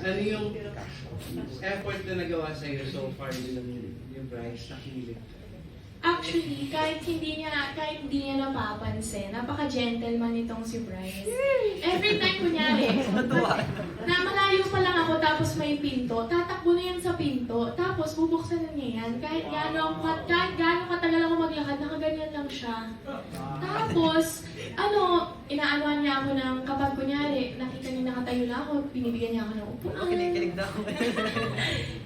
Ano yung effort na nagawa sa'yo so far yung Bryce na kilig? Actually, kahit hindi niya napapansin, napaka-gentleman itong si Bryce. Every time kunyari, na malayo pa lang ako tapos may pinto, tatakbo na yan sa pinto, tapos bubuksan na niya yan. Kahit gaano katagal ako maglakad, nakaganyan lang siya. Tapos, inaanoan niya ako ng kapag kunyari, nakita niya nakatayo na ako, binibigyan niya ako ng upuan. Kinikilig na ako.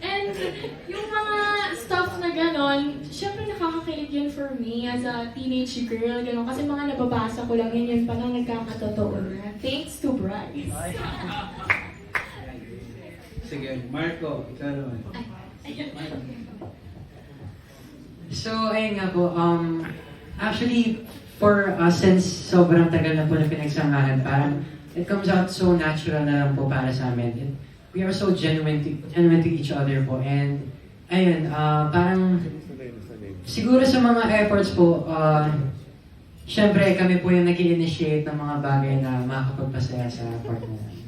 And yung mga stuff na ganon, syempre nakakakilig yun for me as a teenage girl, ganon. Kasi mga nababasa ko lang yun pa lang nagkakatotoo na. Thanks to Bryce. Sige, Marco, ikaw naman. So, ayun nga po, actually, for us, since sobrang tagal na po na pinagsamahan, parang it comes out so natural na lang po para sa amin. We are so genuine to each other po. And, ayun, parang, siguro sa mga efforts po, syempre kami po yung nag-i-initiate ng mga bagay na makakapagpasaya sa partner namin.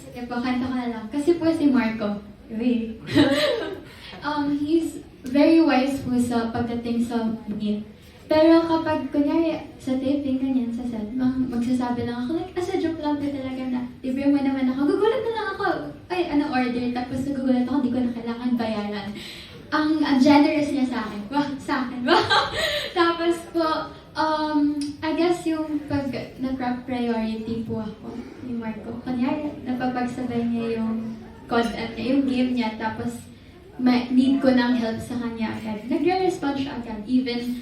Sige po, kanta ko na lang. Kasi po si Marco, he's very wise po sa pagdating sa meet. Pero kapag, kunyari, sa taping, ganyan, sa set, magsasabi lang ako, like, as a joke lang din talaga na, libre mo naman ako, gugulat na lang ako, ay, ano order, tapos nagugulat ako, di ko na kailangan bayaran. Ang generous niya sa akin, Tapos po, I guess yung pag nag-grab priority po ako ni Marco. Kunyari, napapagsabay niya yung content niya, yung game niya, tapos need ko ng help sa kanya agad. Nagre-respond siya agad, even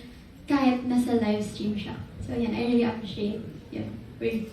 kahit nasa live stream siya. So yan, I really appreciate yun. Wait.